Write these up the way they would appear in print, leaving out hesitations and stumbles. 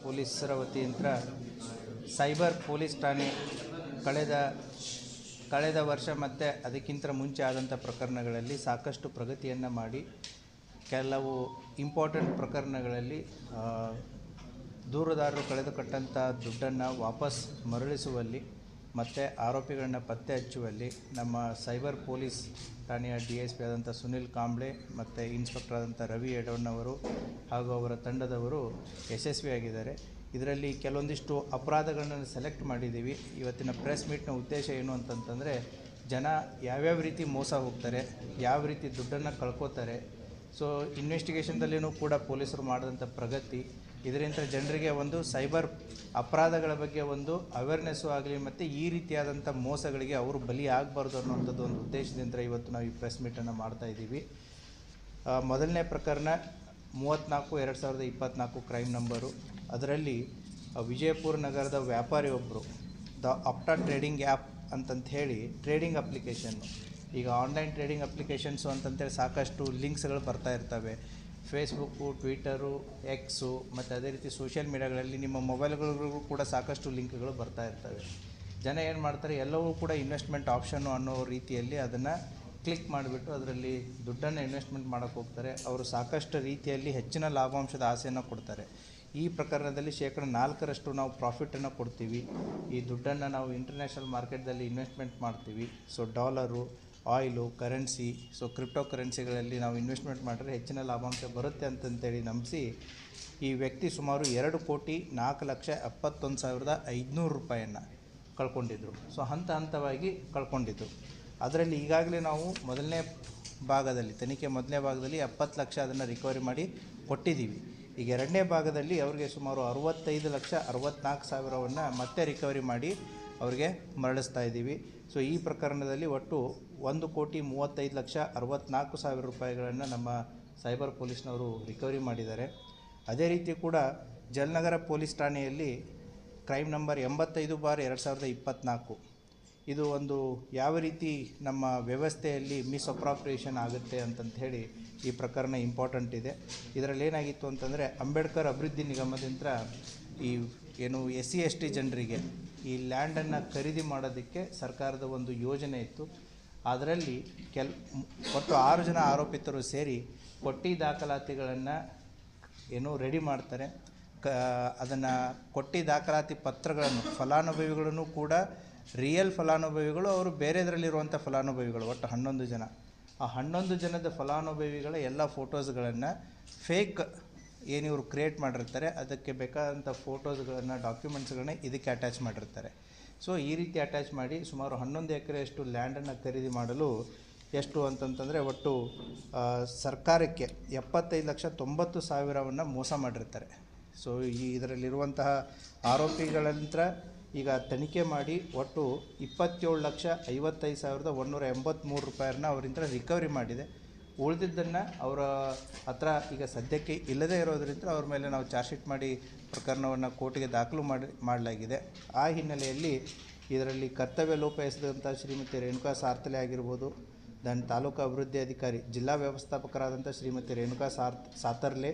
ಪೊಲೀಸರ ವತಿಯಿಂದ cyber police ಠಾಣೆ ಕಳೆದ ವರ್ಷ ಮತ್ತು ಅದಕ್ಕಿಂತ ಮುಂಚೆ ಆದಂಥ ಪ್ರಕರಣಗಳಲ್ಲಿ ಸಾಕಷ್ಟು ಪ್ರಗತಿಯನ್ನು ಮಾಡಿ ಕೆಲವು ಇಂಪಾರ್ಟೆಂಟ್ ಪ್ರಕರಣಗಳಲ್ಲಿ ದೂರುದಾರರು ಕಳೆದುಕೊಟ್ಟಂಥ ದುಡ್ಡನ್ನು ವಾಪಸ್ ಮರಳಿಸುವಲ್ಲಿ ಮತ್ತು ಆರೋಪಿಗಳನ್ನ ಪತ್ತೆ ಹಚ್ಚುವಲ್ಲಿ ನಮ್ಮ ಸೈಬರ್ ಪೊಲೀಸ್ ಠಾಣೆಯ DSP ಆದಂಥ ಸುನಿಲ್ ಕಾಂಬ್ಳೆ ಮತ್ತು ಇನ್ಸ್ಪೆಕ್ಟರ್ ಆದಂಥ ರವಿ ಎಡವಣ್ಣವರು ಹಾಗೂ ಅವರ ತಂಡದವರು ಯಶಸ್ವಿಯಾಗಿದ್ದಾರೆ. ಇದರಲ್ಲಿ ಕೆಲವೊಂದಿಷ್ಟು ಅಪರಾಧಗಳನ್ನು ಸೆಲೆಕ್ಟ್ ಮಾಡಿದ್ದೀವಿ. ಇವತ್ತಿನ ಪ್ರೆಸ್ ಮೀಟ್ನ ಉದ್ದೇಶ ಏನು ಅಂತಂತಂದರೆ, ಜನ ಯಾವ್ಯಾವ ರೀತಿ ಮೋಸ ಹೋಗ್ತಾರೆ, ಯಾವ ರೀತಿ ದುಡ್ಡನ್ನು ಕಳ್ಕೋತಾರೆ. ಸೊ ಇನ್ವೆಸ್ಟಿಗೇಷನ್ದಲ್ಲಿಯೂ ಕೂಡ ಪೊಲೀಸರು ಮಾಡಿದಂಥ ಪ್ರಗತಿ, ಇದರಿಂದ ಜನರಿಗೆ ಒಂದು ಸೈಬರ್ ಅಪರಾಧಗಳ ಬಗ್ಗೆ ಒಂದು ಅವೇರ್ನೆಸ್ಸು ಆಗಲಿ ಮತ್ತು ಈ ರೀತಿಯಾದಂಥ ಮೋಸಗಳಿಗೆ ಅವರು ಬಲಿ ಆಗಬಾರ್ದು ಅನ್ನೋಂಥದ್ದು ಒಂದು ಉದ್ದೇಶದಿಂದ ಇವತ್ತು ನಾವು ಈ ಪ್ರೆಸ್ ಮೀಟನ್ನು ಮಾಡ್ತಾಯಿದ್ದೀವಿ. ಮೊದಲನೇ ಪ್ರಕರಣ 34/2024 ಕ್ರೈಮ್ ನಂಬರು. ಅದರಲ್ಲಿ ವಿಜಯಪುರ ನಗರದ ವ್ಯಾಪಾರಿ ಒಬ್ಬರು ದ ಆಪ್ಟಾ ಟ್ರೇಡಿಂಗ್ ಆ್ಯಪ್ ಅಂತಂತ ಹೇಳಿ ಟ್ರೇಡಿಂಗ್ ಅಪ್ಲಿಕೇಶನ್ನು, ಈಗ ಆನ್ಲೈನ್ ಟ್ರೇಡಿಂಗ್ ಅಪ್ಲಿಕೇಶನ್ಸು ಅಂತಂತೇಳಿ ಸಾಕಷ್ಟು ಲಿಂಕ್ಸ್ಗಳು ಬರ್ತಾ ಇರ್ತವೆ. ಫೇಸ್ಬುಕ್ಕು, ಟ್ವಿಟರು, ಎಕ್ಸು ಮತ್ತು ಅದೇ ರೀತಿ ಸೋಷಿಯಲ್ ಮೀಡಿಯಾಗಳಲ್ಲಿ ನಿಮ್ಮ ಮೊಬೈಲ್ಗಳಿಗೂ ಕೂಡ ಸಾಕಷ್ಟು ಲಿಂಕ್ಗಳು ಬರ್ತಾ ಇರ್ತವೆ. ಜನ ಏನು ಮಾಡ್ತಾರೆ, ಎಲ್ಲವೂ ಕೂಡ ಇನ್ವೆಸ್ಟ್ಮೆಂಟ್ ಆಪ್ಷನ್ನು ಅನ್ನೋ ರೀತಿಯಲ್ಲಿ ಅದನ್ನು ಕ್ಲಿಕ್ ಮಾಡಿಬಿಟ್ಟು ಅದರಲ್ಲಿ ದುಡ್ಡನ್ನು ಇನ್ವೆಸ್ಟ್ಮೆಂಟ್ ಮಾಡೋಕ್ಕೆ ಹೋಗ್ತಾರೆ. ಅವರು ಸಾಕಷ್ಟು ರೀತಿಯಲ್ಲಿ ಹೆಚ್ಚಿನ ಲಾಭಾಂಶದ ಆಸೆಯನ್ನು ಕೊಡ್ತಾರೆ. ಈ ಪ್ರಕರಣದಲ್ಲಿ 4% ನಾವು ಪ್ರಾಫಿಟನ್ನು ಕೊಡ್ತೀವಿ. ಈ ದುಡ್ಡನ್ನು ನಾವು ಇಂಟರ್ನ್ಯಾಷನಲ್ ಮಾರ್ಕೆಟ್ದಲ್ಲಿ ಇನ್ವೆಸ್ಟ್ಮೆಂಟ್ ಮಾಡ್ತೀವಿ. So dollar, oil, currency, so crypto ಕರೆನ್ಸಿಗಳಲ್ಲಿ ನಾವು ಇನ್ವೆಸ್ಟ್ಮೆಂಟ್ ಮಾಡಿದ್ರೆ ಹೆಚ್ಚಿನ ಲಾಭಾಂಶ ಬರುತ್ತೆ ಅಂತಂತೇಳಿ ನಂಬಿಸಿ ಈ ವ್ಯಕ್ತಿ ಸುಮಾರು 2,04,71,500 ರೂಪಾಯಿಯನ್ನು ಕಳ್ಕೊಂಡಿದ್ರು. ಸೊ ಹಂತವಾಗಿ ಕಳ್ಕೊಂಡಿದ್ರು. ಅದರಲ್ಲಿ ಈಗಾಗಲೇ ನಾವು ಮೊದಲನೇ ಭಾಗದಲ್ಲಿ 70 ಲಕ್ಷ ಅದನ್ನು ರಿಕವರಿ ಮಾಡಿ ಕೊಟ್ಟಿದ್ದೀವಿ. ಈಗ ಎರಡನೇ ಭಾಗದಲ್ಲಿ ಅವರಿಗೆ ಸುಮಾರು 65,64,000ವನ್ನು ಮತ್ತೆ ರಿಕವರಿ ಮಾಡಿ ಅವರಿಗೆ ಮರಳಿಸ್ತಾ ಇದ್ದೀವಿ. ಸೊ ಈ ಪ್ರಕರಣದಲ್ಲಿ ಒಟ್ಟು 1,35,64,000 ರೂಪಾಯಿಗಳನ್ನು ನಮ್ಮ ಸೈಬರ್ ಪೊಲೀಸ್ನವರು ರಿಕವರಿ ಮಾಡಿದ್ದಾರೆ. ಅದೇ ರೀತಿ ಕೂಡ ಜಲನಗರ ಪೊಲೀಸ್ ಠಾಣೆಯಲ್ಲಿ ಕ್ರೈಮ್ ನಂಬರ್ 85/2024 ಇದು ಒಂದು ಯಾವ ರೀತಿ ನಮ್ಮ ವ್ಯವಸ್ಥೆಯಲ್ಲಿ ಮಿಸ್ಅಪ್ರಾಪ್ರಿಯೇಷನ್ ಆಗುತ್ತೆ ಅಂತಂತ ಹೇಳಿ ಈ ಪ್ರಕರಣ ಇಂಪಾರ್ಟೆಂಟ್ ಇದೆ. ಇದರಲ್ಲಿ ಏನಾಗಿತ್ತು ಅಂತಂದರೆ, ಅಂಬೇಡ್ಕರ್ ಅಭಿವೃದ್ಧಿ ನಿಗಮದಿಂದ ಈ ಏನು SC/ST ಜನರಿಗೆ ಈ ಲ್ಯಾಂಡನ್ನು ಖರೀದಿ ಮಾಡೋದಕ್ಕೆ ಸರ್ಕಾರದ ಒಂದು ಯೋಜನೆ ಇತ್ತು. ಅದರಲ್ಲಿ ಒಟ್ಟು 6 ಜನ ಆರೋಪಿತರು ಸೇರಿ ಕೊಟ್ಟಿ ದಾಖಲಾತಿಗಳನ್ನು ರೆಡಿ ಮಾಡ್ತಾರೆ. ಅದನ್ನು ಕೊಟ್ಟಿ ದಾಖಲಾತಿ ಪತ್ರಗಳನ್ನು ಫಲಾನುಭವಿಗಳನ್ನು ಕೂಡ ರಿಯಲ್ ಫಲಾನುಭವಿಗಳು, ಅವರು ಬೇರೆದರಲ್ಲಿರುವಂಥ ಫಲಾನುಭವಿಗಳು, ಒಟ್ಟು 11 ಜನ. ಆ 11 ಜನದ ಫಲಾನುಭವಿಗಳ ಎಲ್ಲ ಫೋಟೋಸ್ಗಳನ್ನು ಫೇಕ್ ಏನಿವರು ಕ್ರಿಯೇಟ್ ಮಾಡಿರ್ತಾರೆ, ಅದಕ್ಕೆ ಬೇಕಾದಂಥ ಫೋಟೋಸ್ಗಳನ್ನು, ಡಾಕ್ಯುಮೆಂಟ್ಸ್ಗಳನ್ನ ಇದಕ್ಕೆ ಅಟ್ಯಾಚ್ ಮಾಡಿರ್ತಾರೆ. ಸೊ ಈ ರೀತಿ ಅಟ್ಯಾಚ್ ಮಾಡಿ ಸುಮಾರು 11 ಎಕರೆಯಷ್ಟು ಲ್ಯಾಂಡನ್ನು ಖರೀದಿ ಮಾಡಲು ಎಷ್ಟು ಅಂತಂತಂದರೆ ಒಟ್ಟು ಸರ್ಕಾರಕ್ಕೆ 75,90,000ವನ್ನು ಮೋಸ ಮಾಡಿರ್ತಾರೆ. ಸೊ ಇದರಲ್ಲಿರುವಂತಹ ಆರೋಪಿಗಳಂತ್ರ ಈಗ ತನಿಖೆ ಮಾಡಿ ಒಟ್ಟು 27,55,183 ರೂಪಾಯಿಯನ್ನು ಅವರಿಂದ ರಿಕವರಿ ಮಾಡಿದೆ. ಉಳಿದಿದ್ದನ್ನು ಅವರ ಹತ್ರ ಈಗ ಸದ್ಯಕ್ಕೆ ಇಲ್ಲದೇ ಇರೋದರಿಂದ ಅವ್ರ ಮೇಲೆ ನಾವು ಚಾರ್ಜ್ ಶೀಟ್ ಮಾಡಿ ಪ್ರಕರಣವನ್ನು ಕೋರ್ಟಿಗೆ ದಾಖಲು ಮಾಡಲಾಗಿದೆ. ಆ ಹಿನ್ನೆಲೆಯಲ್ಲಿ ಇದರಲ್ಲಿ ಕರ್ತವ್ಯ ಲೋಪ ಎಸೆದಂಥ ಶ್ರೀಮತಿ ರೇಣುಕಾ ಸಾರ್ತಲೆ ಆಗಿರ್ಬೋದು, ತಾಲೂಕು ಅಭಿವೃದ್ಧಿ ಅಧಿಕಾರಿ, ಜಿಲ್ಲಾ ವ್ಯವಸ್ಥಾಪಕರಾದಂಥ ಶ್ರೀಮತಿ ರೇಣುಕಾ ಸಾತರ್ಲೆ,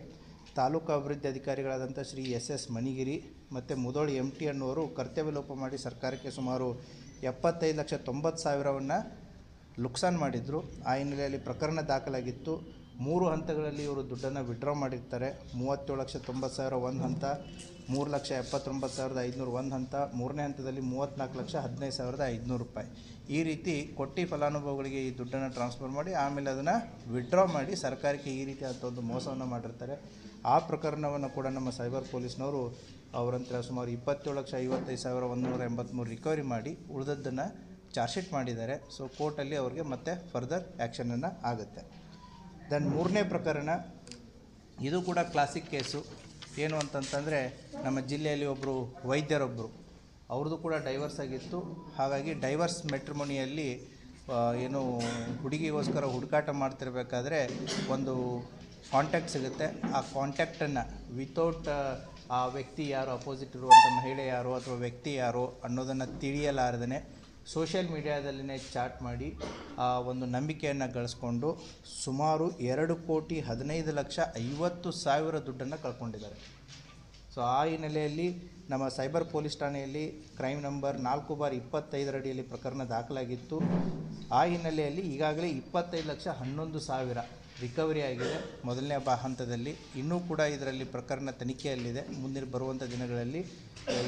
ತಾಲೂಕು ಅಭಿವೃದ್ಧಿ ಅಧಿಕಾರಿಗಳಾದಂಥ ಶ್ರೀ SS ಮಣಿಗಿರಿ ಮತ್ತು ಮುದೋಳಿ MT ಅನ್ನೋರು ಕರ್ತವ್ಯ ಲೋಪ ಮಾಡಿ ಸರ್ಕಾರಕ್ಕೆ ಸುಮಾರು 75,90,000ವನ್ನು ನುಕ್ಸಾನ್ ಮಾಡಿದ್ರು. ಆ ಹಿನ್ನೆಲೆಯಲ್ಲಿ ಪ್ರಕರಣ ದಾಖಲಾಗಿತ್ತು. 3 ಹಂತಗಳಲ್ಲಿ ಇವರು ದುಡ್ಡನ್ನು ವಿಡ್ರಾ ಮಾಡಿರ್ತಾರೆ. 37,90,000 ಒಂದು ಹಂತ, 3,79,500 ಒಂದು ಹಂತ, ಮೂರನೇ ಹಂತದಲ್ಲಿ 34,15,500 ರೂಪಾಯಿ. ಈ ರೀತಿ ಕೊಟ್ಟಿ ಫಲಾನುಭವಿಗಳಿಗೆ ಈ ದುಡ್ಡನ್ನು ಟ್ರಾನ್ಸ್ಫರ್ ಮಾಡಿ ಆಮೇಲೆ ಅದನ್ನು ವಿಡ್ರಾ ಮಾಡಿ ಸರ್ಕಾರಕ್ಕೆ ಈ ರೀತಿಯಾದಂಥ ಒಂದು ಮೋಸವನ್ನು ಮಾಡಿರ್ತಾರೆ. ಆ ಪ್ರಕರಣವನ್ನು ಕೂಡ ನಮ್ಮ ಸೈಬರ್ ಪೊಲೀಸ್ನವರು ಅವರಂತರ ಸುಮಾರು 27,55,183 ರಿಕವರಿ ಮಾಡಿ ಉಳಿದದ್ದನ್ನು ಚಾರ್ಜ್ ಶೀಟ್ ಮಾಡಿದ್ದಾರೆ. ಸೊ ಕೋರ್ಟಲ್ಲಿ ಅವ್ರಿಗೆ ಮತ್ತೆ ಫರ್ದರ್ ಆ್ಯಕ್ಷನನ್ನು ಆಗುತ್ತೆ. ದೆನ್ ಮೂರನೇ ಪ್ರಕರಣ, ಇದು ಕೂಡ ಕ್ಲಾಸಿಕ್ ಕೇಸು. ಏನು ಅಂತಂತಂದರೆ, ನಮ್ಮ ಜಿಲ್ಲೆಯಲ್ಲಿ ಒಬ್ಬರು ವೈದ್ಯರೊಬ್ಬರು, ಅವ್ರದ್ದು ಕೂಡ ಡೈವರ್ಸ್ ಆಗಿತ್ತು. ಹಾಗಾಗಿ ಡೈವರ್ಸ್ ಮೆಟ್ರಿಮೋನಿಯಲ್ಲಿ ಏನು ಹುಡುಗಿಗೋಸ್ಕರ ಹುಡುಕಾಟ ಮಾಡ್ತಿರ್ಬೇಕಾದ್ರೆ ಒಂದು ಕಾಂಟ್ಯಾಕ್ಟ್ ಸಿಗುತ್ತೆ. ಆ ಕಾಂಟ್ಯಾಕ್ಟನ್ನು ವಿತೌಟ್ ಆ ವ್ಯಕ್ತಿ ಯಾರು, ಅಪೋಸಿಟ್ ಇರುವಂಥ ಮಹಿಳೆ ಯಾರು ಅಥವಾ ವ್ಯಕ್ತಿ ಯಾರು ಅನ್ನೋದನ್ನು ತಿಳಿಯಲಾರದೇ ಸೋಷಿಯಲ್ ಮೀಡಿಯಾದಲ್ಲೇ ಚಾಟ್ ಮಾಡಿ ಒಂದು ನಂಬಿಕೆಯನ್ನು ಗಳಿಸ್ಕೊಂಡು ಸುಮಾರು 2,15,50,000 ದುಡ್ಡನ್ನು ಕಳ್ಕೊಂಡಿದ್ದಾರೆ. ಸೊ ಆ ಹಿನ್ನೆಲೆಯಲ್ಲಿ ನಮ್ಮ ಸೈಬರ್ ಪೊಲೀಸ್ ಠಾಣೆಯಲ್ಲಿ ಕ್ರೈಮ್ ನಂಬರ್ 4/25 ಅಡಿಯಲ್ಲಿ ಪ್ರಕರಣ ದಾಖಲಾಗಿತ್ತು. ಆ ಹಿನ್ನೆಲೆಯಲ್ಲಿ ಈಗಾಗಲೇ 25,11,000 ರಿಕವರಿ ಆಗಿದೆ ಮೊದಲನೇ ಹಂತದಲ್ಲಿ. ಇನ್ನೂ ಕೂಡ ಇದರಲ್ಲಿ ಪ್ರಕರಣ ತನಿಖೆಯಲ್ಲಿದೆ. ಮುಂದಿನ ಬರುವಂಥ ದಿನಗಳಲ್ಲಿ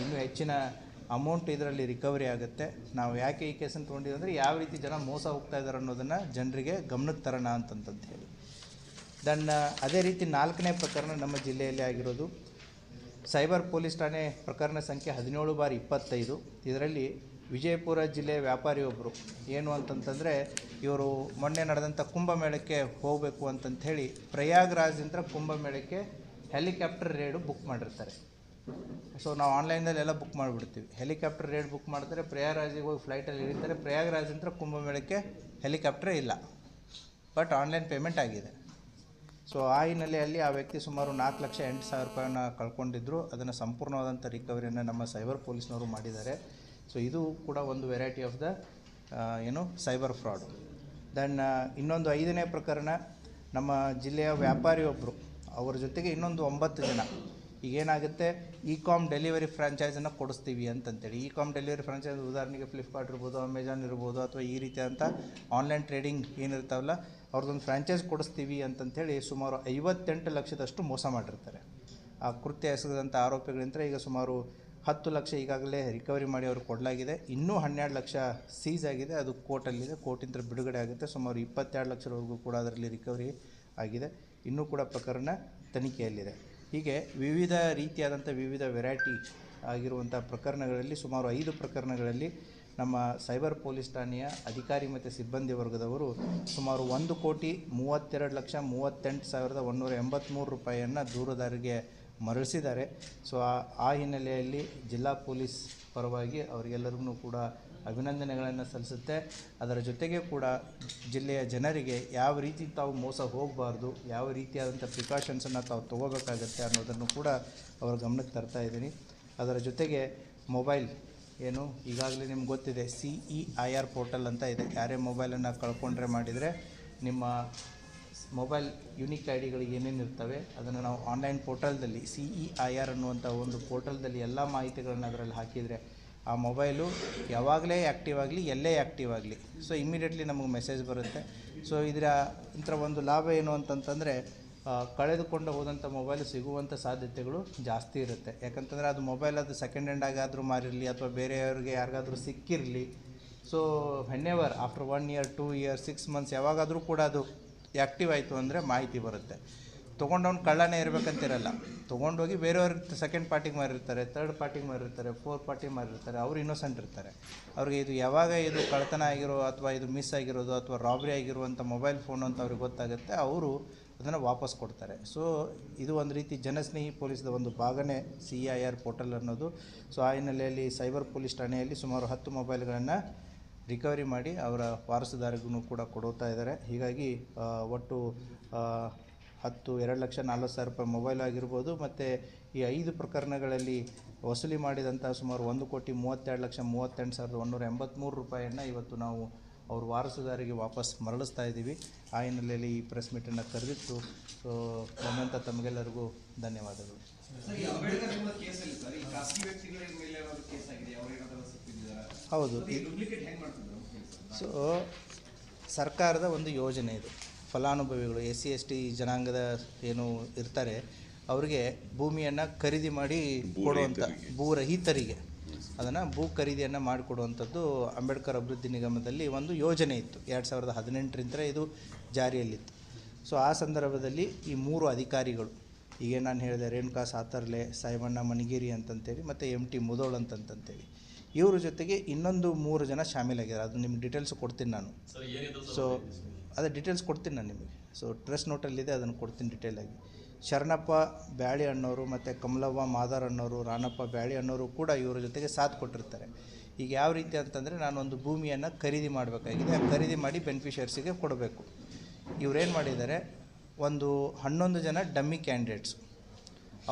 ಇನ್ನೂ ಹೆಚ್ಚಿನ ಅಮೌಂಟ್ ಇದರಲ್ಲಿ ರಿಕವರಿ ಆಗುತ್ತೆ. ನಾವು ಯಾಕೆ ಈ ಕೇಸನ್ನು ತೊಗೊಂಡಿದ್ದೀವಿ ಅಂದರೆ ಯಾವ ರೀತಿ ಜನ ಮೋಸ ಹೋಗ್ತಾ ಇದ್ದಾರೆ ಅನ್ನೋದನ್ನು ಜನರಿಗೆ ಗಮನಕ್ಕೆ ತರೋಣ ಅಂತಂತ ಹೇಳಿ. ಅದೇ ರೀತಿ 4ನೇ ಪ್ರಕರಣ ನಮ್ಮ ಜಿಲ್ಲೆಯಲ್ಲಿ ಆಗಿರೋದು ಸೈಬರ್ ಪೊಲೀಸ್ ಠಾಣೆ ಪ್ರಕರಣ ಸಂಖ್ಯೆ 17/25. ಇದರಲ್ಲಿ ವಿಜಯಪುರ ಜಿಲ್ಲೆಯ ವ್ಯಾಪಾರಿಯೊಬ್ಬರು ಏನು ಅಂತಂತಂದರೆ ಇವರು ಮೊನ್ನೆ ನಡೆದಂಥ ಕುಂಭಮೇಳಕ್ಕೆ ಹೋಗಬೇಕು ಅಂತಂಥೇಳಿ ಪ್ರಯಾಗ್ರಾಜ್ದಿಂದ ಕುಂಭಮೇಳಕ್ಕೆ ಹೆಲಿಕಾಪ್ಟರ್ ರೇಡು ಬುಕ್ ಮಾಡಿರ್ತಾರೆ. ಸೊ ನಾವು ಆನ್ಲೈನಲ್ಲೆಲ್ಲ ಬುಕ್ ಮಾಡಿಬಿಡ್ತೀವಿ. ಹೆಲಿಕಾಪ್ಟರ್ ರೇಟ್ ಬುಕ್ ಮಾಡ್ತಾರೆ, ಪ್ರಯಾಗ್ರಾಜಿಗೆ ಹೋಗಿ ಫ್ಲೈಟಲ್ಲಿ ಇಳಿತಾರೆ. ಪ್ರಯಾಗ್ರಾಜಿಂದ ಕುಂಭಮೇಳಕ್ಕೆ ಹೆಲಿಕಾಪ್ಟರೇ ಇಲ್ಲ, ಬಟ್ ಆನ್ಲೈನ್ ಪೇಮೆಂಟ್ ಆಗಿದೆ. ಸೊ ಆ ಹಿನ್ನೆಲೆಯಲ್ಲಿ ಆ ವ್ಯಕ್ತಿ ಸುಮಾರು 4,08,000 ರೂಪಾಯಿನ ಕಳ್ಕೊಂಡಿದ್ದರು. ಅದನ್ನು ಸಂಪೂರ್ಣವಾದಂಥ ರಿಕವರಿಯನ್ನು ನಮ್ಮ ಸೈಬರ್ ಪೊಲೀಸ್ನವರು ಮಾಡಿದ್ದಾರೆ. ಸೊ ಇದು ಕೂಡ ಒಂದು variety of the cyber fraud. ಇನ್ನೊಂದು 5ನೇ ಪ್ರಕರಣ ನಮ್ಮ ಜಿಲ್ಲೆಯ ವ್ಯಾಪಾರಿಯೊಬ್ಬರು, ಅವರ ಜೊತೆಗೆ ಇನ್ನೊಂದು 9 ಜನ. ಈಗೇನಾಗುತ್ತೆ, ಇ-ಕಾಮ್ ಡೆಲಿವರಿ ಫ್ರಾಂಚೈಸನ್ನು ಕೊಡಿಸ್ತೀವಿ ಅಂತಂತೇಳಿ. ಇ-ಕಾಮ್ ಡೆಲಿವರಿ ಫ್ರಾಂಚೈಸ್ ಉದಾಹರಣೆಗೆ ಫ್ಲಿಪ್ಕಾರ್ಟ್ ಇರ್ಬೋದು, ಅಮೆಜಾನ್ ಇರ್ಬೋದು, ಅಥವಾ ಈ ರೀತಿಯಾದಂಥ ಆನ್ಲೈನ್ ಟ್ರೇಡಿಂಗ್ ಏನಿರ್ತಾವಲ್ಲ ಅವ್ರದ್ದೊಂದು ಫ್ರಾಂಚೈಸ್ ಕೊಡಿಸ್ತೀವಿ ಅಂತಂಥೇಳಿ ಸುಮಾರು 58 ಲಕ್ಷದಷ್ಟು ಮೋಸ ಮಾಡಿರ್ತಾರೆ. ಆ ಕೃತ್ಯ ಎಸಗಿದಂಥ ಆರೋಪಿಗಳಿಂದ ಈಗ ಸುಮಾರು 10 ಲಕ್ಷ ಈಗಾಗಲೇ ರಿಕವರಿ ಮಾಡಿ ಅವ್ರಿಗೆ ಕೊಡಲಾಗಿದೆ. ಇನ್ನೂ 12 ಲಕ್ಷ ಸೀಸ್ ಆಗಿದೆ, ಅದು ಕೋರ್ಟಲ್ಲಿದೆ. ಕೋರ್ಟಿಂದ ಬಿಡುಗಡೆ ಆಗುತ್ತೆ. ಸುಮಾರು 22 ಲಕ್ಷದವರೆಗೂ ಕೂಡ ಅದರಲ್ಲಿ ರಿಕವರಿ ಆಗಿದೆ. ಇನ್ನೂ ಕೂಡ ಪ್ರಕರಣ ತನಿಖೆಯಲ್ಲಿದೆ. ಹೀಗೆ ವಿವಿಧ ರೀತಿಯಾದಂಥ ವಿವಿಧ ವೆರೈಟಿ ಆಗಿರುವಂಥ ಪ್ರಕರಣಗಳಲ್ಲಿ ಸುಮಾರು 5 ಪ್ರಕರಣಗಳಲ್ಲಿ ನಮ್ಮ ಸೈಬರ್ ಪೊಲೀಸ್ ಠಾಣೆಯ ಅಧಿಕಾರಿ ಮತ್ತು ಸಿಬ್ಬಂದಿ ವರ್ಗದವರು ಸುಮಾರು 1,32,38,183 ರೂಪಾಯಿಯನ್ನು ದೂರುದಾರರಿಗೆ ಮರಳಿಸಿದ್ದಾರೆ. ಸೊ ಆ ಹಿನ್ನೆಲೆಯಲ್ಲಿ ಜಿಲ್ಲಾ ಪೊಲೀಸ್ ಪರವಾಗಿ ಅವರಿಗೆಲ್ಲರಿಗೂ ಕೂಡ ಅಭಿನಂದನೆಗಳನ್ನು ಸಲ್ಲಿಸುತ್ತೆ. ಅದರ ಜೊತೆಗೆ ಕೂಡ ಜಿಲ್ಲೆಯ ಜನರಿಗೆ ಯಾವ ರೀತಿ ತಾವು ಮೋಸ ಹೋಗಬಾರ್ದು, ಯಾವ ರೀತಿಯಾದಂಥ ಪ್ರಿಕಾಷನ್ಸನ್ನು ತಾವು ತೊಗೋಬೇಕಾಗತ್ತೆ ಅನ್ನೋದನ್ನು ಕೂಡ ಅವರ ಗಮನಕ್ಕೆ ತರ್ತಾ ಇದ್ದೀನಿ. ಅದರ ಜೊತೆಗೆ ಮೊಬೈಲ್ ಏನು ಈಗಾಗಲೇ ನಿಮ್ಗೆ ಗೊತ್ತಿದೆ, CEIR ಪೋರ್ಟಲ್ ಅಂತ ಇದೆ. ಯಾರೇ ಮೊಬೈಲನ್ನು ಕಳ್ಕೊಂಡ್ರೆ ಮಾಡಿದರೆ ನಿಮ್ಮ ಮೊಬೈಲ್ ಯುನಿಕ್ ಐ ಡಿಗಳಿಗೆ ಏನೇನು ಇರ್ತವೆ ಅದನ್ನು ನಾವು ಆನ್ಲೈನ್ ಪೋರ್ಟಲ್ದಲ್ಲಿ CEIR ಅನ್ನುವಂಥ ಒಂದು ಪೋರ್ಟಲ್ದಲ್ಲಿ ಎಲ್ಲ ಮಾಹಿತಿಗಳನ್ನು ಅದರಲ್ಲಿ ಹಾಕಿದರೆ ಆ ಮೊಬೈಲು ಯಾವಾಗಲೇ ಆ್ಯಕ್ಟಿವ್ ಆಗಲಿ, ಎಲ್ಲೇ ಆ್ಯಕ್ಟಿವ್ ಆಗಲಿ, ಸೊ ಇಮ್ಮಿಡಿಯೇಟ್ಲಿ ನಮಗೆ ಮೆಸೇಜ್ ಬರುತ್ತೆ. ಸೊ ಇದರ ಒಂದು ಲಾಭ ಏನು ಅಂತಂತಂದರೆ ಕಳೆದುಕೊಂಡು ಹೋದಂಥ ಮೊಬೈಲ್ ಸಿಗುವಂಥ ಸಾಧ್ಯತೆಗಳು ಜಾಸ್ತಿ ಇರುತ್ತೆ. ಯಾಕಂತಂದರೆ ಅದು ಮೊಬೈಲ್ ಅದು ಸೆಕೆಂಡ್ ಹ್ಯಾಂಡ್ ಆಗಾದರೂ ಮಾರಿರಲಿ ಅಥವಾ ಬೇರೆಯವ್ರಿಗೆ ಯಾರಿಗಾದರೂ ಸಿಕ್ಕಿರಲಿ, so whenever after 1 year 2 year 6 months ಯಾವಾಗಾದರೂ ಕೂಡ ಅದು ಆ್ಯಕ್ಟಿವ್ ಆಯಿತು ಅಂದರೆ ಮಾಹಿತಿ ಬರುತ್ತೆ. ತೊಗೊಂಡವ್ನು ಕಳ್ಳನೇ ಇರಬೇಕಂತಿರಲ್ಲ, ತೊಗೊಂಡೋಗಿ ಬೇರೆಯವ್ರಿಗೆ ಸೆಕೆಂಡ್ ಪಾರ್ಟಿಗೆ ಮಾರಿರ್ತಾರೆ, ಥರ್ಡ್ ಪಾರ್ಟಿಗೆ ಮಾರಿರ್ತಾರೆ, ಫೋರ್ತ್ ಪಾರ್ಟಿಗೆ ಮಾರಿರ್ತಾರೆ. ಅವರು ಇನ್ನೋಸೆಂಟ್ ಇರ್ತಾರೆ. ಅವ್ರಿಗೆ ಇದು ಯಾವಾಗ ಇದು ಕಳ್ಳತನ ಆಗಿರೋ ಅಥವಾ ಇದು ಮಿಸ್ ಆಗಿರೋದು ಅಥವಾ ರಾಬ್ರಿ ಆಗಿರುವಂಥ ಮೊಬೈಲ್ ಫೋನ್ ಅಂತ ಅವ್ರಿಗೆ ಗೊತ್ತಾಗುತ್ತೆ, ಅವರು ಅದನ್ನು ವಾಪಸ್ ಕೊಡ್ತಾರೆ. ಸೊ ಇದು ಒಂದು ರೀತಿ ಜನಸ್ನೇಹಿ ಪೊಲೀಸ್ದ ಒಂದು ಭಾಗನೇ CEIR ಪೋರ್ಟಲ್ ಅನ್ನೋದು. ಸೊ ಆ ಹಿನ್ನೆಲೆಯಲ್ಲಿ ಸೈಬರ್ ಪೊಲೀಸ್ ಠಾಣೆಯಲ್ಲಿ ಸುಮಾರು 10 ಮೊಬೈಲ್ಗಳನ್ನು ರಿಕವರಿ ಮಾಡಿ ಅವರ ವಾರಸುದಾರರಿಗೂ ಕೂಡ ಕೊಡುತ್ತಾ ಇದ್ದಾರೆ. ಹೀಗಾಗಿ ಒಟ್ಟು 2,40,40,000 ರೂಪಾಯಿ ಮೊಬೈಲ್ ಆಗಿರ್ಬೋದು, ಮತ್ತು ಈ 5 ಪ್ರಕರಣಗಳಲ್ಲಿ ವಸೂಲಿ ಮಾಡಿದಂಥ ಸುಮಾರು 1,32,38,183 ರೂಪಾಯಿಯನ್ನು ಇವತ್ತು ನಾವು ಅವ್ರ ವಾರಸುದಾರಿಗೆ ವಾಪಸ್ ಮರಳಿಸ್ತಾ ಇದ್ದೀವಿ. ಆ ಹಿನ್ನೆಲೆಯಲ್ಲಿ ಈ ಪ್ರೆಸ್ ಮೀಟನ್ನು ಕರೆದಿತ್ತು. ಸೊ ಬಂದಂಥ ತಮಗೆಲ್ಲರಿಗೂ ಧನ್ಯವಾದಗಳು. ಹೌದು, ಸೊ ಸರ್ಕಾರದ ಒಂದು ಯೋಜನೆ ಇದು. ಫಲಾನುಭವಿಗಳು SC/ST ಜನಾಂಗದ ಏನು ಇರ್ತಾರೆ ಅವರಿಗೆ ಭೂಮಿಯನ್ನು ಖರೀದಿ ಮಾಡಿ ಕೊಡುವಂಥ ಭೂರಹಿತರಿಗೆ ಅದನ್ನು ಭೂ ಖರೀದಿಯನ್ನು ಮಾಡಿಕೊಡುವಂಥದ್ದು ಅಂಬೇಡ್ಕರ್ ಅಭಿವೃದ್ಧಿ ನಿಗಮದಲ್ಲಿ ಒಂದು ಯೋಜನೆ ಇತ್ತು. 2018ರಿಂದ ಇದು ಜಾರಿಯಲ್ಲಿತ್ತು. ಸೊ ಆ ಸಂದರ್ಭದಲ್ಲಿ ಈ 3 ಅಧಿಕಾರಿಗಳು, ಈಗ ನಾನು ಹೇಳಿದೆ, ರೇಣುಕಾ ಸಾತರ್ಲೆ, ಸಾಯಿಬಣ್ಣ ಮಣಿಗೇರಿ ಅಂತಂತೇಳಿ ಮತ್ತು MT ಮುದೋಳ್ ಅಂತಂತೇಳಿ, ಇವ್ರ ಜೊತೆಗೆ ಇನ್ನೊಂದು 3 ಜನ ಶಾಮೀಲಾಗಿದ್ದಾರೆ. ಅದು ನಿಮ್ಗೆ ಡೀಟೇಲ್ಸ್ ಕೊಡ್ತೀನಿ ನಾನು. ಸೊ ಅದೇ ಡೀಟೇಲ್ಸ್ ಕೊಡ್ತೀನಿ ನಾನು ನಿಮಗೆ. ಸೊ ಪ್ರೆಸ್ ನೋಟಲ್ಲಿದೆ, ಅದನ್ನು ಕೊಡ್ತೀನಿ ಡೀಟೇಲಾಗಿ. ಶರಣಪ್ಪ ಬ್ಯಾಳಿ ಅಣ್ಣವರು ಮತ್ತು ಕಮಲವ್ವ ಮಾದಾರ್ ಅಣ್ಣವರು, ರಾಣಪ್ಪ ಬ್ಯಾಳಿ ಅಣ್ಣವರು ಕೂಡ ಇವರ ಜೊತೆಗೆ ಸಾಥ್ ಕೊಟ್ಟಿರ್ತಾರೆ. ಈಗ ಯಾವ ರೀತಿ ಅಂತಂದರೆ, ನಾನೊಂದು ಭೂಮಿಯನ್ನು ಖರೀದಿ ಮಾಡಬೇಕಾಗಿದೆ, ಆ ಖರೀದಿ ಮಾಡಿ ಬೆನಿಫಿಷಿಯರ್ಸಿಗೆ ಕೊಡಬೇಕು. ಇವರೇನು ಮಾಡಿದ್ದಾರೆ, ಒಂದು 11 ಜನ ಡಮ್ಮಿ ಕ್ಯಾಂಡಿಡೇಟ್ಸು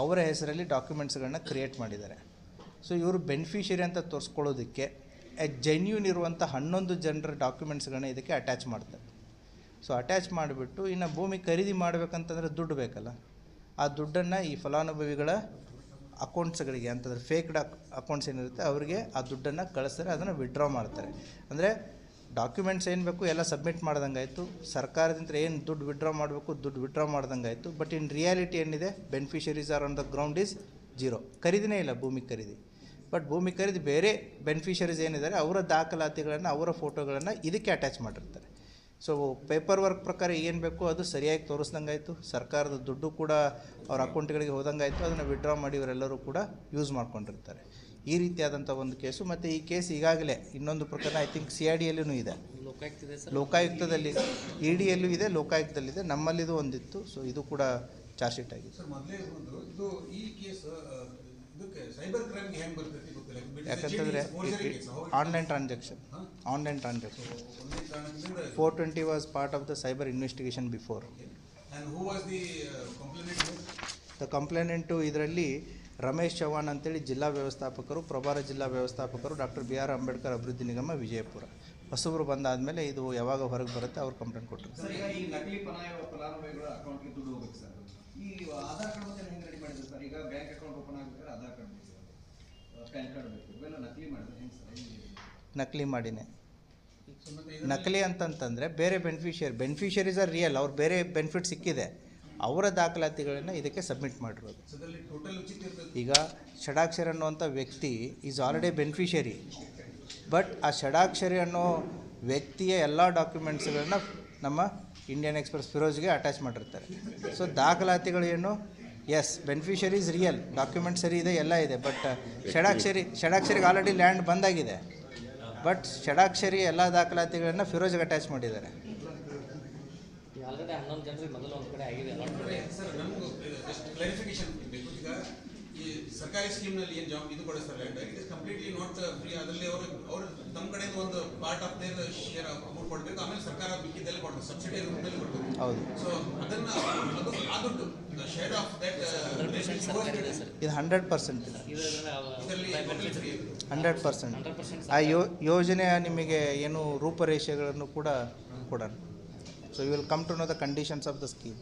ಅವರ ಹೆಸರಲ್ಲಿ ಡಾಕ್ಯುಮೆಂಟ್ಸ್ಗಳನ್ನ ಕ್ರಿಯೇಟ್ ಮಾಡಿದ್ದಾರೆ. ಸೊ ಇವರು ಬೆನಿಫಿಷರಿ ಅಂತ ತೋರಿಸ್ಕೊಳ್ಳೋದಕ್ಕೆ ಜೆನ್ಯೂನ್ ಇರುವಂಥ 11 ಜನರ ಡಾಕ್ಯುಮೆಂಟ್ಸ್ಗಳನ್ನ ಇದಕ್ಕೆ ಅಟ್ಯಾಚ್ ಮಾಡ್ತಾರೆ. ಸೊ ಅಟ್ಯಾಚ್ ಮಾಡಿಬಿಟ್ಟು ಇನ್ನು ಭೂಮಿ ಖರೀದಿ ಮಾಡಬೇಕಂತಂದರೆ ದುಡ್ಡು ಬೇಕಲ್ಲ, ಆ ದುಡ್ಡನ್ನು ಈ ಫಲಾನುಭವಿಗಳ ಅಕೌಂಟ್ಸ್ಗಳಿಗೆ ಅಂತಂದರೆ ಫೇಕ್ಡ್ ಅಕೌಂಟ್ಸ್ ಏನಿರುತ್ತೆ ಅವರಿಗೆ ಆ ದುಡ್ಡನ್ನು ಕಳಿಸ್ತಾರೆ, ಅದನ್ನು ವಿಡ್ರಾ ಮಾಡ್ತಾರೆ. ಅಂದರೆ ಡಾಕ್ಯುಮೆಂಟ್ಸ್ ಏನು ಬೇಕು ಎಲ್ಲ ಸಬ್ಮಿಟ್ ಮಾಡ್ದಂಗೆ ಆಯಿತು, ಸರ್ಕಾರದಿಂದ ಏನು ದುಡ್ಡು ವಿಡ್ರಾ ಮಾಡಬೇಕು ದುಡ್ಡು ವಿಡ್ರಾ ಮಾಡ್ದಂಗೆ ಆಯಿತು. ಬಟ್ ಇನ್ ರಿಯಾಲಿಟಿ ಏನಿದೆ, beneficiaries are on the ground is zero. ಖರೀದಿನೇ ಇಲ್ಲ ಭೂಮಿ ಖರೀದಿ. ಬಟ್ ಭೂಮಿ ಖರೀದಿ ಬೇರೆ ಬೆನಿಫಿಷರೀಸ್ ಏನಿದ್ದಾರೆ ಅವರ ದಾಖಲಾತಿಗಳನ್ನು, ಅವರ ಫೋಟೋಗಳನ್ನು ಇದಕ್ಕೆ ಅಟ್ಯಾಚ್ ಮಾಡಿರ್ತಾರೆ. ಸೊ ಪೇಪರ್ ವರ್ಕ್ ಪ್ರಕಾರ ಏನು ಬೇಕೋ ಅದು ಸರಿಯಾಗಿ ತೋರಿಸ್ದಂಗೆ ಆಯಿತು, ಸರ್ಕಾರದ ದುಡ್ಡು ಕೂಡ ಅವ್ರ ಅಕೌಂಟ್ಗಳಿಗೆ ಹೋದಂಗೆ ಆಯಿತು, ಅದನ್ನು ವಿಡ್ರಾ ಮಾಡಿ ಇವರೆಲ್ಲರೂ ಕೂಡ ಯೂಸ್ ಮಾಡ್ಕೊಂಡಿರ್ತಾರೆ. ಈ ರೀತಿಯಾದಂಥ ಒಂದು ಕೇಸು. ಮತ್ತು ಈ ಕೇಸ್ ಈಗಾಗಲೇ ಇನ್ನೊಂದು ಪ್ರಕರಣ ಐ ಥಿಂಕ್ CID ಯಲ್ಲೂ ಇದೆ, ಲೋಕಾಯುಕ್ತದಲ್ಲಿ, EDಯಲ್ಲೂ ಇದೆ, ಲೋಕಾಯುಕ್ತದಲ್ಲಿದೆ, ನಮ್ಮಲ್ಲಿದು ಒಂದಿತ್ತು. ಸೊ ಇದು ಕೂಡ ಚಾರ್ಜ್ ಶೀಟ್ ಆಗಿದೆ. ಯಾಕಂತಂದರೆ online transaction 420 was part of the cyber investigation before. The complainant ಇದರಲ್ಲಿ ರಮೇಶ್ ಚವ್ಹಾಣ್ ಅಂತೇಳಿ ಜಿಲ್ಲಾ ವ್ಯವಸ್ಥಾಪಕರು, ಪ್ರಭಾರ ಜಿಲ್ಲಾ ವ್ಯವಸ್ಥಾಪಕರು, ಡಾಕ್ಟರ್ BR ಅಂಬೇಡ್ಕರ್ ಅಭಿವೃದ್ಧಿ ನಿಗಮ ವಿಜಯಪುರ. ಹೊಸಬರು ಬಂದಾದಮೇಲೆ ಇದು ಯಾವಾಗ ಹೊರಗೆ ಬರುತ್ತೆ ಅವ್ರು ಕಂಪ್ಲೇಂಟ್ ಕೊಟ್ಟರು. ನಕಲಿ ಮಾಡಿನೇ. ನಕಲಿ ಅಂತಂತಂದರೆ ಬೇರೆ ಬೆನಿಫಿಷರೀಸ್ ಆರ್ ರಿಯಲ್, ಅವ್ರು ಬೇರೆ ಬೆನಿಫಿಟ್ ಸಿಕ್ಕಿದೆ, ಅವರ ದಾಖಲಾತಿಗಳನ್ನು ಇದಕ್ಕೆ ಸಬ್ಮಿಟ್ ಮಾಡಿರೋದು. ಈಗ ಷಡಾಕ್ಷರಿ ಅನ್ನುವಂಥ ವ್ಯಕ್ತಿ ಈಸ್ ಆಲ್ರೆಡಿ ಬೆನಿಫಿಷರಿ, ಬಟ್ ಆ ಷಡಾಕ್ಷರಿ ಅನ್ನೋ ವ್ಯಕ್ತಿಯ ಎಲ್ಲ ಡಾಕ್ಯುಮೆಂಟ್ಸ್ಗಳನ್ನ ನಮ್ಮ ಇಂಡಿಯನ್ ಎಕ್ಸ್‌ಪ್ರೆಸ್ ಫಿರೋಜ್ಗೆ ಅಟ್ಯಾಚ್ ಮಾಡಿರ್ತಾರೆ. ಸೊ ದಾಖಲಾತಿಗಳು ಏನು, ಎಸ್ ಬೆನಿಫಿಷರೀಸ್ ರಿಯಲ್, ಡಾಕ್ಯುಮೆಂಟ್ ಸರಿ ಇದೆ, ಎಲ್ಲ ಇದೆ. ಬಟ್ ಷಡಾಕ್ಷರಿಗೆ ಆಲ್ರೆಡಿ ಲ್ಯಾಂಡ್ ಬಂದಾಗಿದೆ, ಬಟ್ ಷಡಾಕ್ಷರಿ ಎಲ್ಲ ದಾಖಲಾತಿಗಳನ್ನು ಫಿರೋಜ್ಗೆ ಅಟ್ಯಾಚ್ ಮಾಡಿದ್ದಾರೆ. ಸರ್ಕಾರಿ ಸ್ಕೀಮ್ನಲ್ಲಿ ಏನು ಜಾಬ್ ಇದು ಕೊಡಿಸ್ತಾರೆ land, it is completely not free. ಅದರಲ್ಲಿ ಅವರು ತಮ್ಮ ಕಡೆಯಿಂದ ಒಂದು part of their share amount ಕೊಡಬೇಕು, ಆಮೇಲೆ ಸರ್ಕಾರ ಮಿಕ್ಕಿದ್ದೆಲ್ಲ ಕೊಡ್ತಾರೆ, ಸಬ್ಸಿಡಿ ರೂಪದಲ್ಲಿ ಕೊಡ್ಬೇಕು. ಹೌದು. ಸೊ ಅದನ್ನು ಆ ದುಡ್ಡು ಶೇರ್ ಆಫ್ ದಟ್ ಇದು 100% ಇದರಲ್ಲಿ 100%. ಆ ಯೋಜನೆಯ ನಿಮಗೆ ಏನು ರೂಪರೇಷೆಗಳನ್ನು ಕೂಡ ಕೊಡೋಣ. So you will come to know the conditions of the scheme.